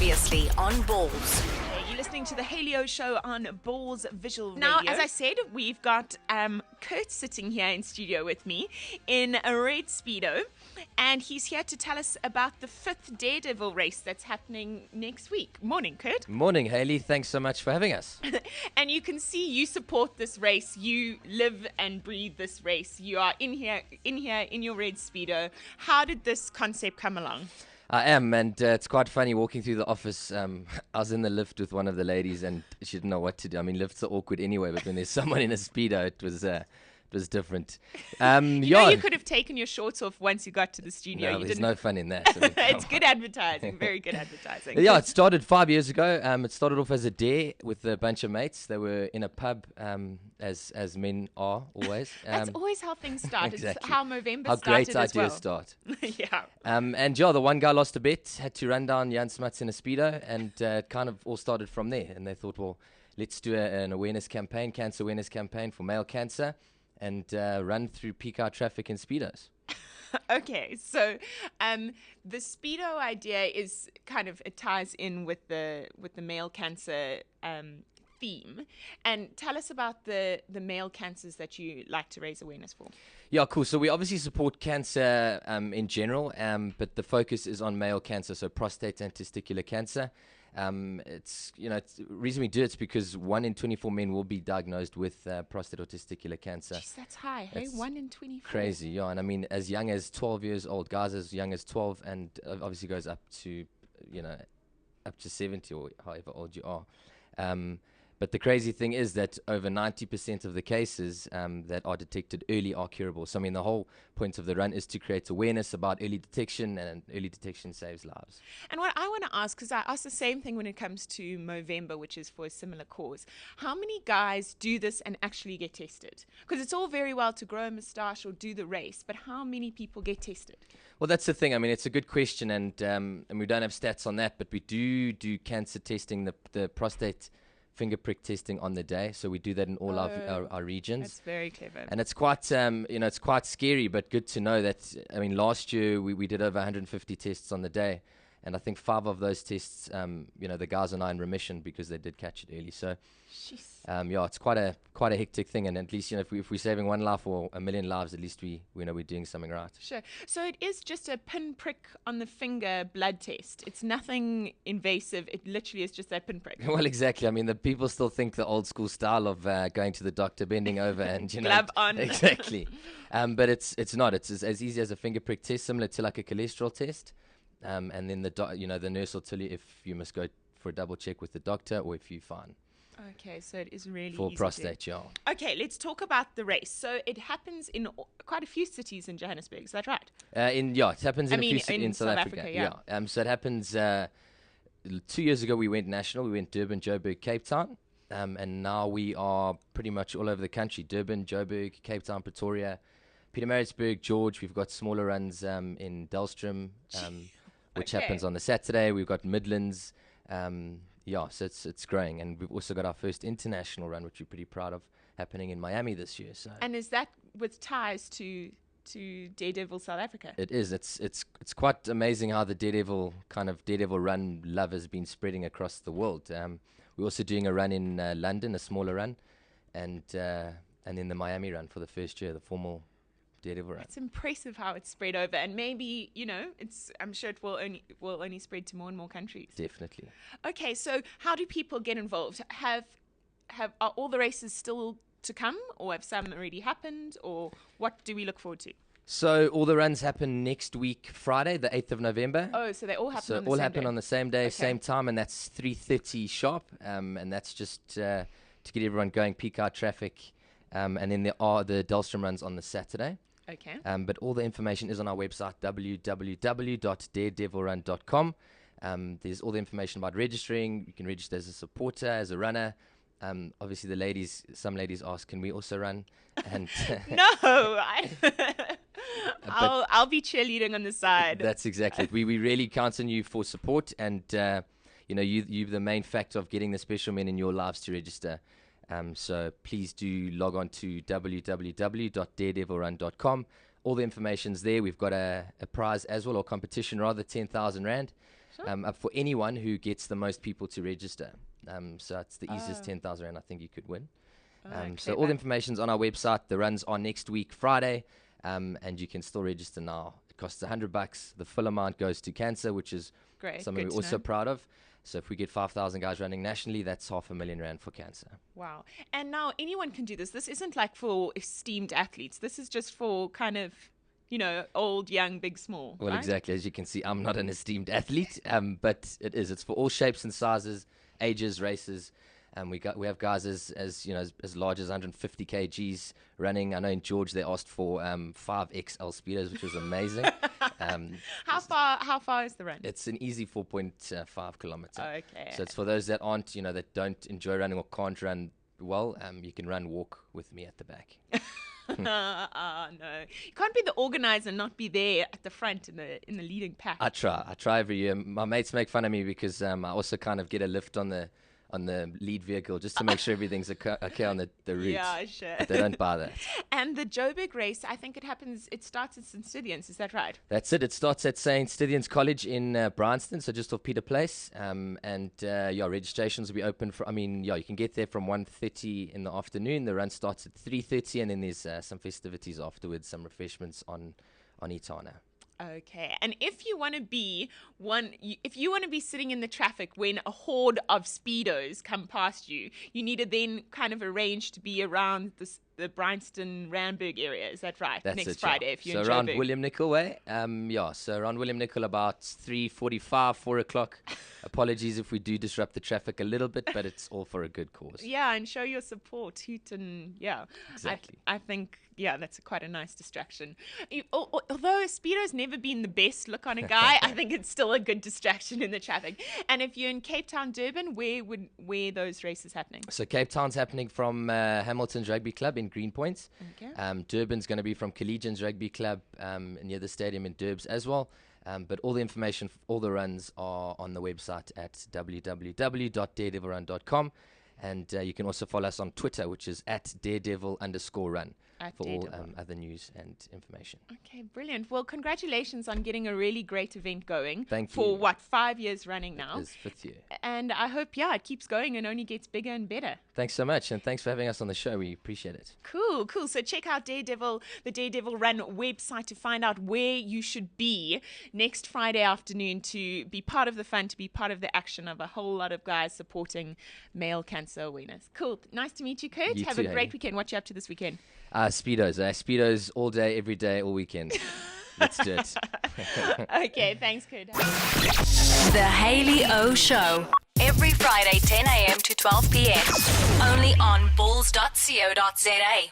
Previously on Balls. You're listening to the Halio Show on Balls Visual Now, Radio. as I said, We've got Kurt sitting here in studio with me in a red Speedo, and he's here to tell us about the 5th Daredevil race that's happening next week. Morning, Kurt. Morning, Hayley. Thanks so much for having us. And you can see you support this race. You live and breathe this race. You are in here in your red Speedo. How did this concept come along? I am, and it's quite funny walking through the office. I was in the lift with one of the ladies, and she didn't know what to do. I mean, lifts are awkward anyway, but when there's someone in a Speedo, it was different. You could have taken your shorts off once you got to the studio. No, you there's didn't. no fun in that. I mean, It's good advertising. Very good advertising. Yeah, it started 5 years ago. It started off as a dare with a bunch of mates. They were in a pub, as men are always. That's always how things start. Exactly. It's how Movember How started great as well. ideas start. Yeah. And the one guy lost a bet, had to run down Jan Smuts in a Speedo, and it kind of all started from there. And they thought, well, let's do an awareness campaign, cancer awareness campaign for male cancer, and run through peak hour traffic in Speedos. Okay, so the Speedo idea is kind of, it ties in with the male cancer theme. And tell us about the male cancers that you like to raise awareness for. Yeah, cool. So we obviously support cancer in general, but the focus is on male cancer, so prostate and testicular cancer. It's the reason we do it's because 1 in 24 men will be diagnosed with prostate or testicular cancer. Jeez, that's high. Hey, That's 1 in 24. Crazy, yeah. And I mean, as young as 12 years old, guys as young as 12, and obviously goes up to 70 or however old you are. But the crazy thing is that over 90% of the cases that are detected early are curable. So, I mean, the whole point of the run is to create awareness about early detection, and early detection saves lives. And what I want to ask, because I ask the same thing when it comes to Movember, which is for a similar cause, how many guys do this and actually get tested? Because it's all very well to grow a moustache or do the race, but how many people get tested? Well, that's the thing. I mean, it's a good question, and we don't have stats on that, but we do cancer testing, the prostate finger prick testing on the day, so we do that in all our regions. That's very clever. And it's quite it's quite scary, but good to know that. I mean, last year we did over 150 tests on the day, and I think 5 of those tests, the guys are now in remission because they did catch it early. So, it's quite a hectic thing, and at least if we're saving 1 life or 1 million lives, at least we know we're doing something right. Sure. So it is just a pin prick on the finger blood test. It's nothing invasive. It literally is just that pin prick. Well, exactly. I mean, the people still think the old school style of going to the doctor, bending over, and glove on. Exactly. But it's not. It's as easy as a finger prick test, similar to like a cholesterol test. And then the nurse will tell you if you must go for a double check with the doctor or if you're fine. Okay, so it is really for easy prostate, yeah. Okay, let's talk about the race. So it happens in quite a few cities in Johannesburg. Is that right? It happens in a few cities in South Africa. Yeah. So it happens. 2 years ago we went national. We went Durban, Joburg, Cape Town, and now we are pretty much all over the country: Durban, Joburg, Cape Town, Pretoria, Pietermaritzburg, George. We've got smaller runs in Delstrom, which happens on the Saturday. We've got Midlands. So it's growing, and we've also got our first international run, which we're pretty proud of, happening in Miami this year. So. And is that with ties to Daredevil South Africa? It is. It's quite amazing how the Daredevil Run love has been spreading across the world. We're also doing a run in London, a smaller run, and then the Miami run for the first year, the formal Daredevil Run. It's impressive how it's spread over, and maybe I'm sure it will only spread to more and more countries. Definitely. Okay, so how do people get involved? Are all the races still to come, or have some already happened, or what do we look forward to? So all the runs happen next week, Friday, the 8th of November. Oh, so they all happen on the same day? So all happen on the same day, Okay. same time, and that's 3:30 sharp. And that's just to get everyone going, peak hour traffic. And then there are the Delstrom runs on the Saturday. Okay. But all the information is on our website, www.daredevilrun.com. There's all the information about registering. You can register as a supporter, as a runner. Obviously, some ladies ask, can we also run? And No, I'll be cheerleading on the side. That's exactly it. We really count on you for support, and you're the main factor of getting the special men in your lives to register. So please do log on to www.daredevilrun.com. All the information's there. We've got a prize as well, or competition rather, 10,000 Rand. up for anyone who gets the most people to register. So it's the easiest 10,000 rand I think you could win. So all the information's on our website. The runs are next week, Friday, and you can still register now. It costs $100. The full amount goes to cancer, which is something we're also proud of. So if we get 5,000 guys running nationally, that's R500,000 for cancer. Wow. And now anyone can do this. This isn't like for esteemed athletes. This is just for kind of, old, young, big, small. Well, right? exactly. As you can see, I'm not an esteemed athlete, but it is. It's for all shapes and sizes, ages, races. We have guys as large as 150 kgs running. I know in George they asked for 5XL speedos, which was amazing. How far is the run? It's an easy 4.5 kilometer. Okay. So it's for those that aren't, that don't enjoy running or can't run well. You can walk with me at the back. No, you can't be the organizer and not be there at the front in the leading pack. I try every year. My mates make fun of me because I also kind of get a lift on the lead vehicle just to make sure everything's okay on the route. Yeah, sure. But they don't buy that. And the Joburg race, I think it starts at St. Stithians, is that right? That's it. It starts at St. Stithians College in Bryanston, so just off Peter Place. Registrations will be open you can get there from 1:30 in the afternoon. The run starts at 3:30, and then there's some festivities afterwards, some refreshments on Etana. Okay, and if you want to be sitting in the traffic when a horde of speedos come past you, you need to then kind of arrange to be around the Bryanston Randburg area. Is that right? That's Next Friday, if you're so around William Nicol way. So around William Nicol about 3:45, 4 o'clock. Apologies if we do disrupt the traffic a little bit, but it's all for a good cause. Yeah, and show your support, hoot, and Exactly. I think that's quite a nice distraction. Although Speedo's never been the best look on a guy, I think it's still a good distraction in the traffic. And if you're in Cape Town, Durban, where those races happening? So Cape Town's happening from Hamilton's Rugby Club in Greenpoint. Okay. Durban's going to be from Collegians Rugby Club near the stadium in Durbs as well. But all the information for all the runs are on the website at www.daredevilrun.com. And you can also follow us on Twitter, which is at @daredevil_run. For all other news and information. Okay, brilliant. Well, congratulations on getting a really great event going. Thank you. For 5 years running now? It is 5th year. And I hope, it keeps going and only gets bigger and better. Thanks so much, and thanks for having us on the show. We appreciate it. Cool. So check out the Daredevil Run website to find out where you should be next Friday afternoon to be part of the fun, to be part of the action of a whole lot of guys supporting male cancer awareness. Cool. Nice to meet you, Kurt. Have a great weekend. What you up to this weekend? Speedos all day, every day, all weekend. Let's do it. Okay, thanks, Kurt. The Haley O Show. Every Friday, 10 a.m. to 12 p.m. Only on bulls.co.za.